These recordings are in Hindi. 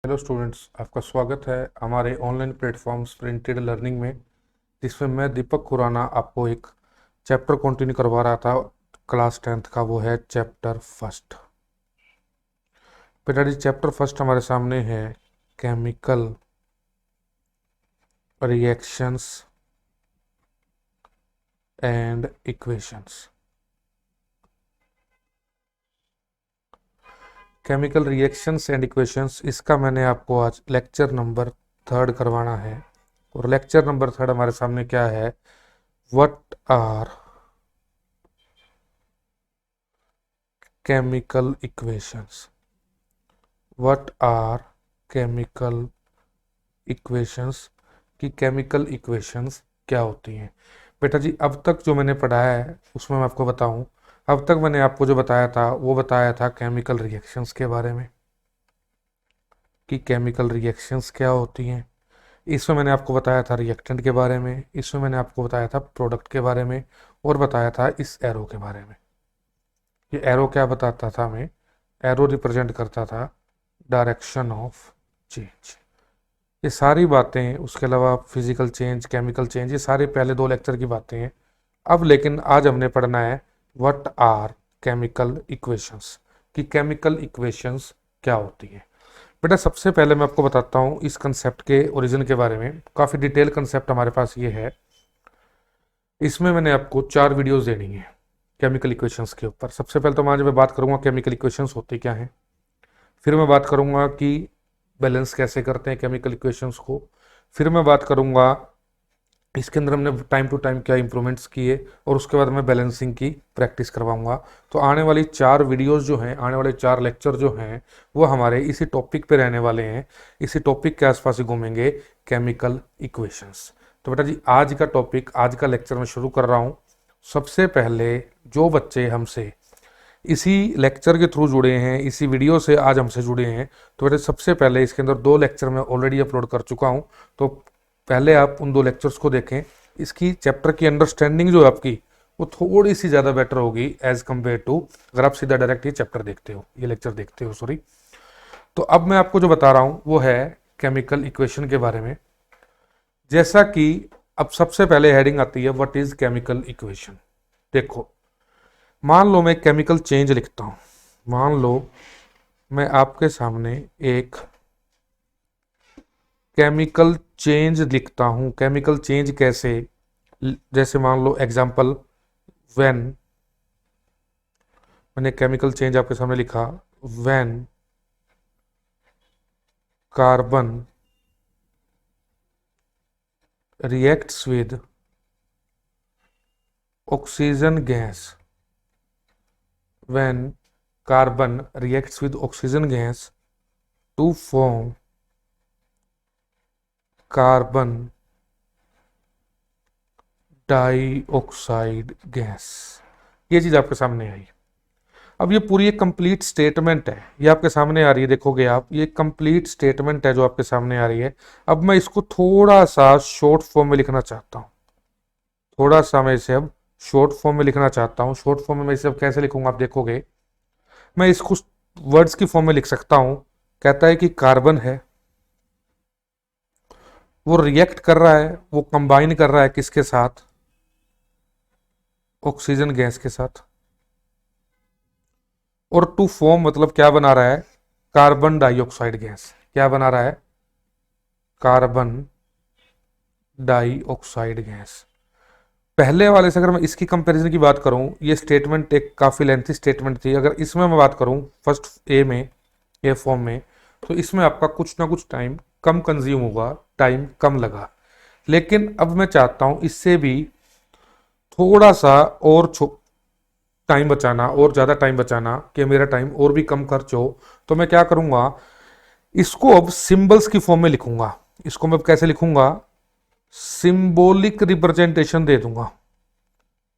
हेलो स्टूडेंट्स, आपका स्वागत है हमारे ऑनलाइन प्लेटफॉर्म स्प्रिंटेड लर्निंग में, जिसमें मैं दीपक खुराना आपको एक चैप्टर कंटिन्यू करवा रहा था क्लास 10th का। वो है चैप्टर फर्स्ट। बेटा जी, चैप्टर फर्स्ट हमारे सामने है chemical reactions and equations. Chemical reactions and equations, इसका मैंने आपको आज लेक्चर नंबर 3 करवाना है। और लेक्चर नंबर 3 हमारे सामने क्या है? What are chemical equations? What are chemical equations? कि केमिकल इक्वेशंस क्या होती हैं। बेटा जी, अब तक जो मैंने पढ़ाया है उसमें मैं आपको बताऊं, अब तक मैंने आपको जो बताया था वो बताया था केमिकल रिएक्शंस के बारे में, कि केमिकल रिएक्शंस क्या होती हैं। इसमें मैंने आपको बताया था रिएक्टेंट के बारे में, इसमें मैंने आपको बताया था प्रोडक्ट के बारे में, और बताया था इस एरो के बारे में। ये एरो क्या बताता था हमें? एरो रिप्रेजेंट करता था डायरेक्शन ऑफ चेंज। ये सारी बातें, उसके अलावा फिजिकल चेंज, केमिकल चेंज, ये सारे पहले 2 लेक्चर की बातें हैं। अब लेकिन आज हमने पढ़ना है व्हाट आर केमिकल इक्वेशंस, कि केमिकल इक्वेशंस क्या होती है। बेटा, सबसे पहले मैं आपको बताता हूँ इस कंसेप्ट के ओरिजिन के बारे में। काफ़ी डिटेल कंसेप्ट हमारे पास ये है। इसमें मैंने आपको 4 वीडियोज़ देनी है केमिकल इक्वेशंस के ऊपर। सबसे पहले तो मैं आज मैं बात करूँगा केमिकल इक्वेशंस होती क्या हैं, फिर मैं बात करूँगा कि बैलेंस कैसे करते हैं केमिकल इक्वेशंस को, फिर मैं बात करूँगा इसके अंदर हमने टाइम टू टाइम क्या इंप्रूवमेंट्स किए, और उसके बाद मैं बैलेंसिंग की प्रैक्टिस करवाऊंगा। तो आने वाली 4 वीडियोस जो हैं, आने वाले 4 लेक्चर जो हैं, वो हमारे इसी टॉपिक पे रहने वाले हैं, इसी टॉपिक के आसपास ही घूमेंगे, केमिकल इक्वेशंस। तो बेटा जी, आज का टॉपिक, आज का लेक्चर मैं शुरू कर रहा हूँ। सबसे पहले जो बच्चे हमसे इसी लेक्चर के थ्रू जुड़े हैं, इसी वीडियो से आज हमसे जुड़े हैं, तो बेटा सबसे पहले इसके अंदर 2 लेक्चर मैं ऑलरेडी अपलोड कर चुका हूं। तो पहले आप उन 2 लेक्चर्स को देखें। इसकी चैप्टर की अंडरस्टैंडिंग जो है आपकी, वो थोड़ी सी ज़्यादा बेटर होगी एज कम्पेयर टू अगर आप सीधा डायरेक्ट ये चैप्टर देखते हो, ये लेक्चर देखते हो, सॉरी। तो अब मैं आपको जो बता रहा हूँ वो है केमिकल इक्वेशन के बारे में। जैसा कि अब सबसे पहले हेडिंग आती है व्हाट इज केमिकल इक्वेशन। देखो, मान लो मैं केमिकल चेंज लिखता हूं। मान लो मैं आपके सामने एक केमिकल चेंज लिखता हूं। केमिकल चेंज कैसे? जैसे मान लो एग्जांपल, व्हेन, मैंने केमिकल चेंज आपके सामने लिखा, when carbon reacts with oxygen gas, when carbon reacts with oxygen gas to form carbon dioxide gas. ये चीज आपके सामने आई। अब ये पूरी एक कंप्लीट स्टेटमेंट है, ये आपके सामने आ रही है, देखोगे आप, ये कंप्लीट स्टेटमेंट है जो आपके सामने आ रही है। अब मैं इसको थोड़ा सा शॉर्ट फॉर्म में लिखना चाहता हूँ। थोड़ा सा मैं इसे अब शॉर्ट फॉर्म में लिखना चाहता हूँ। शॉर्ट फॉर्म में मैं इसे अब कैसे लिखूंगा आप देखोगे। मैं इसको वर्ड्स की फॉर्म में लिख सकता हूं। कहता है कि कार्बन है, वो रिएक्ट कर रहा है, वो कंबाइन कर रहा है किसके साथ? ऑक्सीजन गैस के साथ। और टू फॉर्म मतलब क्या बना रहा है? Carbon dioxide gas. क्या बना रहा है? Carbon dioxide gas. पहले वाले से अगर मैं इसकी कंपैरिजन की बात करूं, ये स्टेटमेंट एक काफी लेंथी स्टेटमेंट थी। अगर इसमें मैं बात करूं फर्स्ट ए में, ए फॉर्म में, तो इसमें आपका कुछ ना कुछ टाइम कम कंज्यूम होगा, टाइम कम लगा। लेकिन अब मैं चाहता हूं इससे भी थोड़ा सा और टाइम बचाना, और ज़्यादा टाइम बचाना, कि मेरा टाइम और भी कम खर्च हो। तो मैं क्या करूंगा, इसको अब सिंबल्स की फॉर्म में लिखूंगा। इसको मैं कैसे लिखूंगा? सिंबॉलिक रिप्रेजेंटेशन दे दूंगा।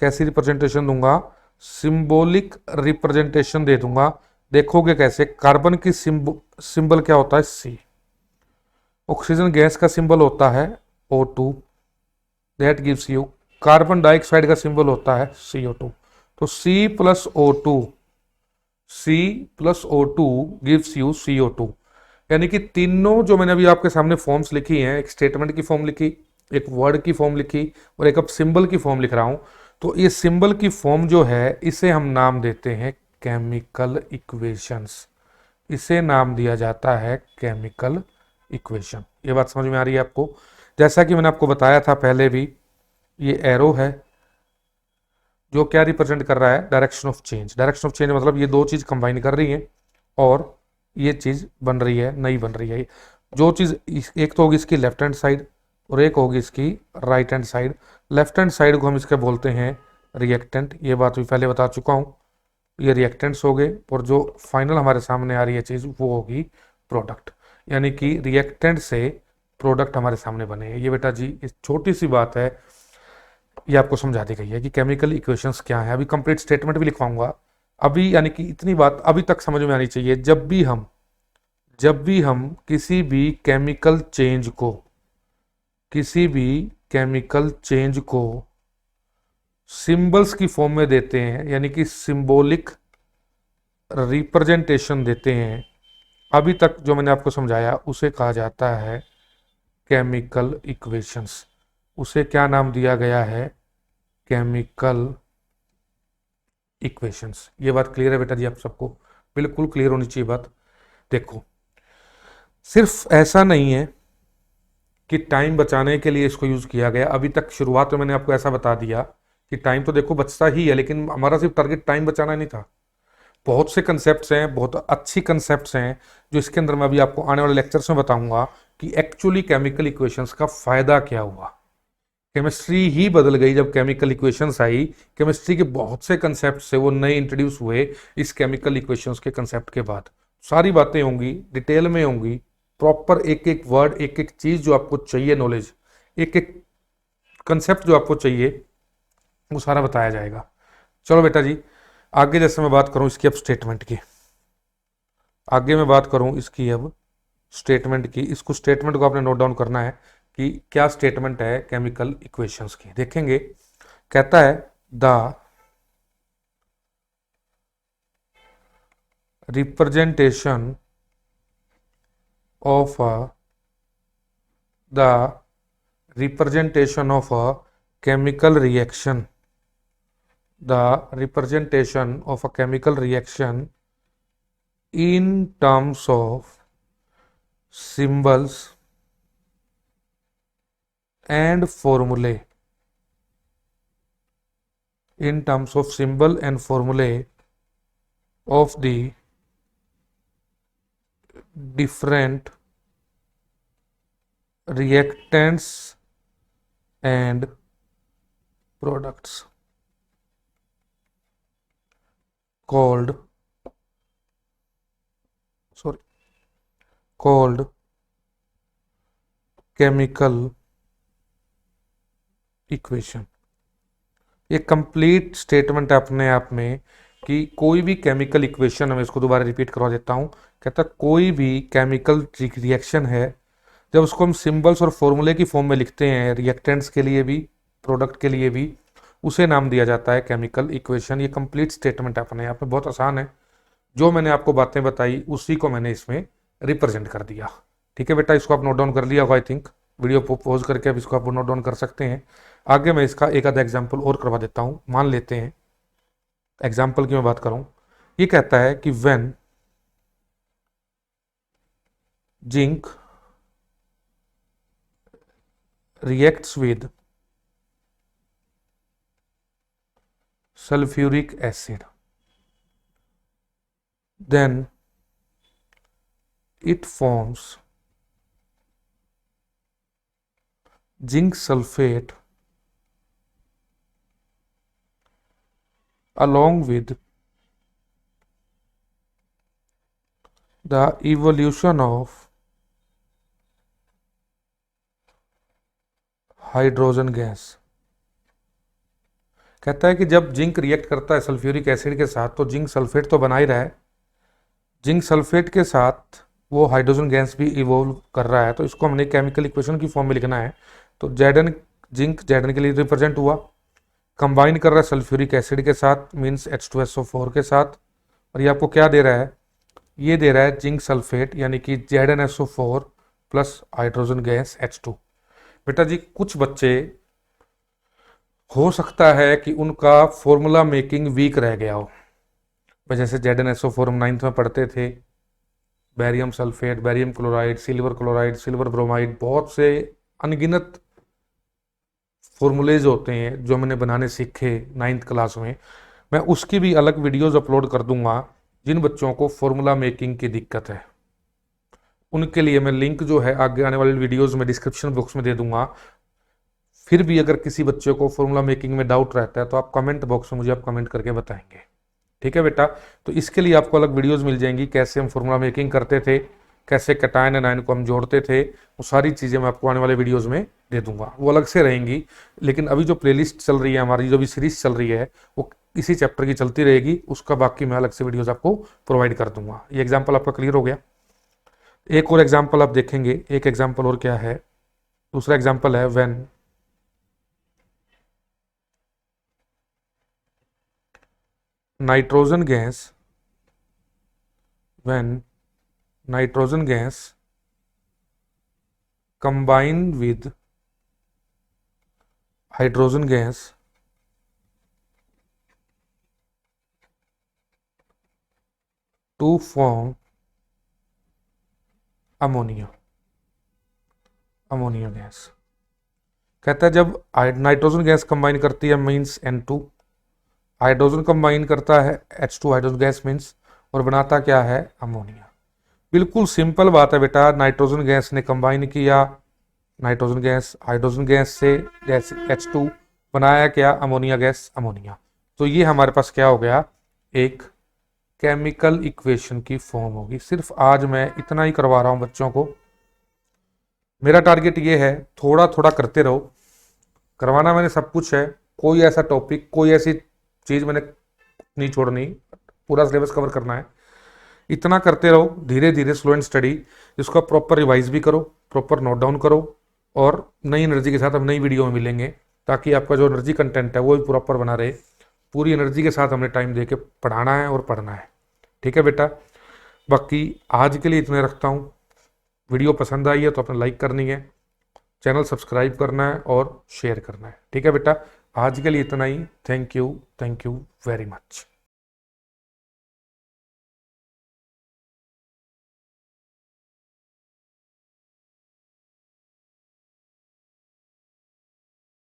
कैसी रिप्रेजेंटेशन दूंगा? सिंबॉलिक रिप्रेजेंटेशन दे दूंगा। देखोगे कैसे? कार्बन की सिंबल क्या होता है? सी। ऑक्सीजन गैस का सिंबल होता है O2, that gives you. Carbon dioxide का सिंबल होता है CO2। तो C plus O2, C plus O2 gives you CO2। यानी कि तीनों जो मैंने अभी आपके सामने फॉर्म्स लिखी हैं, एक स्टेटमेंट की फॉर्म लिखी, एक वर्ड की फॉर्म लिखी और एक अब सिंबल की फॉर्म लिख रहा हूं, तो ये सिंबल की फॉर्म जो है इसे हम नाम देते हैं केमिकल इक्वेशंस। इसे नाम दिया जाता है केमिकल इक्वेशन। ये बात समझ में आ रही है आपको? जैसा कि मैंने आपको बताया था पहले भी, ये एरो है जो क्या रिप्रेजेंट कर रहा है, direction of change. Direction of change मतलब ये दो चीज कंबाइन कर रही है और ये चीज बन रही है, नई बन रही है। जो चीज एक तो होगी इसकी लेफ्ट हैंड साइड और एक होगी इसकी right hand side. Left hand side को हम इसके बोलते हैं रिएक्टेंट, ये बात भी पहले बता चुका हूं। ये रिएक्टेंट्स हो गए और जो फाइनल हमारे सामने आ रही है चीज वो होगी प्रोडक्ट, यानी कि रिएक्टेंट से प्रोडक्ट हमारे सामने बने। ये बेटा जी इस छोटी सी बात है, ये आपको समझा दी गई है कि केमिकल इक्वेशंस क्या है। अभी कंप्लीट स्टेटमेंट भी लिखवाऊंगा अभी, यानी कि इतनी बात अभी तक समझ में आनी चाहिए। जब भी हम किसी भी केमिकल चेंज को सिंबल्स की फॉर्म में देते हैं, यानी कि सिंबॉलिक रिप्रेजेंटेशन देते हैं, अभी तक जो मैंने आपको समझाया उसे कहा जाता है केमिकल इक्वेशंस। उसे क्या नाम दिया गया है? Chemical equations. ये बात क्लियर है बेटा जी? आप सबको बिल्कुल क्लियर होनी चाहिए बात। देखो, सिर्फ ऐसा नहीं है कि टाइम बचाने के लिए इसको यूज किया गया। अभी तक शुरुआत में मैंने आपको ऐसा बता दिया कि टाइम तो देखो बचता ही है, लेकिन हमारा सिर्फ टारगेट टाइम बचाना नहीं था। बहुत से कंसेप्ट्स हैं, बहुत अच्छी कंसेप्ट्स हैं जो इसके अंदर मैं अभी आपको आने वाले लेक्चर्स में बताऊंगा कि एक्चुअली केमिकल इक्वेशंस का फायदा क्या हुआ। केमिस्ट्री ही बदल गई जब केमिकल इक्वेशंस आई। केमिस्ट्री के बहुत से कंसेप्ट से वो नए इंट्रोड्यूस हुए इस केमिकल इक्वेशंस के कंसेप्ट के बाद। सारी बातें होंगी, डिटेल में होंगी, प्रॉपर एक एक वर्ड, एक एक चीज जो आपको चाहिए, नॉलेज, एक एक कंसेप्ट जो आपको चाहिए, वो सारा बताया जाएगा। चलो बेटा जी, आगे जैसे मैं बात करूं इसकी अब स्टेटमेंट की, आगे मैं बात करूं इसकी अब स्टेटमेंट की। इसको स्टेटमेंट को आपने नोट डाउन करना है कि क्या स्टेटमेंट है केमिकल इक्वेशंस की। देखेंगे, कहता है the representation of the representation of a chemical reaction, the representation of a chemical reaction in terms of symbols and formulae, in terms of symbol and formulae of the different reactants and products called chemical equation. ये कंप्लीट स्टेटमेंट अपने आप में कि कोई भी केमिकल इक्वेशन, मैं इसको दोबारा रिपीट करवा देता हूं, कहता कोई भी केमिकल रिएक्शन है, जब उसको हम सिंबल्स और फॉर्मूले की फॉर्म में लिखते हैं, रिएक्टेंट्स के लिए भी प्रोडक्ट के लिए भी, उसे नाम दिया जाता है केमिकल इक्वेशन। ये कंप्लीट स्टेटमेंट अपने आप में बहुत आसान है। जो मैंने आपको बातें बताई उसी को मैंने इसमें रिप्रेजेंट कर दिया। ठीक है बेटा, इसको आप नोट डाउन कर लिया होगा आई थिंक। वीडियो पॉज करके अब इसको आप नोट डाउन कर सकते हैं। आगे मैं इसका एक आधा एग्जाम्पल और करवा देता हूं। मान लेते हैं एग्जाम्पल की मैं बात करूं, ये कहता है कि when zinc reacts with sulfuric acid, then it forms zinc sulfate along with the evolution of hydrogen gas. कहता है कि जब जिंक रिएक्ट करता है सल्फ्यूरिक एसिड के साथ तो जिंक सल्फेट तो बना ही रहा है, जिंक सल्फेट के साथ वो हाइड्रोजन गैस भी इवोल्व कर रहा है। तो इसको हमने केमिकल इक्वेशन की फॉर्म में लिखना है। तो Zn, जिंक Zn के लिए रिप्रेजेंट हुआ, कंबाइन कर रहा है सल्फ्यूरिक एसिड के साथ, मीन्स H2SO4 के साथ, और ये आपको क्या दे रहा है? ये दे रहा है जिंक सल्फेट यानी कि ZnSO4 plus hydrogen gas H2। बेटा जी कुछ बच्चे हो सकता है कि उनका फॉर्मूला मेकिंग वीक रह गया हो। जैसे ZnSO4 हम 9th में पढ़ते थे, barium sulphate, barium chloride, silver bromide, बहुत से अनगिनत फॉर्मूलेज होते हैं जो मैंने बनाने सीखे 9th क्लास में। मैं उसकी भी अलग वीडियोस अपलोड कर दूंगा। जिन बच्चों को फॉर्मूला मेकिंग की दिक्कत है उनके लिए मैं लिंक जो है आगे आने वाली वीडियोस में डिस्क्रिप्शन बॉक्स में दे दूंगा। फिर भी अगर किसी बच्चे को फॉर्मूला मेकिंग में डाउट रहता है तो आप कमेंट बॉक्स में मुझे आप कमेंट करके बताएंगे, ठीक है बेटा। तो इसके लिए आपको अलग वीडियोस मिल जाएंगी, कैसे हम फॉर्मूला मेकिंग करते थे, कैसे कैटायन एनायन को हम जोड़ते थे, वो सारी चीज़ें मैं आपको आने वाले वीडियोस में दे दूंगा, वो अलग से रहेंगी। लेकिन अभी जो प्लेलिस्ट चल रही है हमारी, जो भी सीरीज चल रही है, वो इसी चैप्टर की चलती रहेगी, उसका बाकी मैं अलग से वीडियोस आपको प्रोवाइड कर दूंगा। ये एग्जाम्पल आपका क्लियर हो गया। एक और एग्जाम्पल आप देखेंगे, एक एग्जाम्पल और क्या है, दूसरा एग्जाम्पल है when nitrogen gas combined with hydrogen gas to form ammonia gas. कहता है जब नाइट्रोजन गैस कंबाइन करती है मीन्स N2, हाइड्रोजन कंबाइन करता है H2 हाइड्रोजन गैस मीन्स, और बनाता क्या है, अमोनिया। बिल्कुल सिंपल बात है बेटा, नाइट्रोजन गैस ने कंबाइन किया, नाइट्रोजन गैस हाइड्रोजन गैस से गैस H2 बनाया क्या, अमोनिया गैस, अमोनिया। तो ये हमारे पास क्या हो गया, एक केमिकल इक्वेशन की फॉर्म होगी। सिर्फ आज मैं इतना ही करवा रहा हूं बच्चों को। मेरा टारगेट ये है, थोड़ा थोड़ा करते रहो, करवाना मैंने सब कुछ है, कोई ऐसा टॉपिक, कोई ऐसी चीज मैंने नहीं छोड़नी, पूरा सिलेबस कवर करना है। इतना करते रहो, धीरे धीरे स्लो एंड स्टडी, इसको प्रॉपर रिवाइज भी करो, प्रॉपर नोट डाउन करो, और नई एनर्जी के साथ हम नई वीडियो में मिलेंगे, ताकि आपका जो एनर्जी कंटेंट है वो भी प्रॉपर बना रहे। पूरी एनर्जी के साथ हमने टाइम दे के पढ़ाना है और पढ़ना है, ठीक है बेटा। बाकी आज के लिए इतने रखता हूँ। वीडियो पसंद आई है तो अपने लाइक करनी है, चैनल सब्सक्राइब करना है और शेयर करना है, ठीक है बेटा। आज के लिए इतना ही। Thank you very much.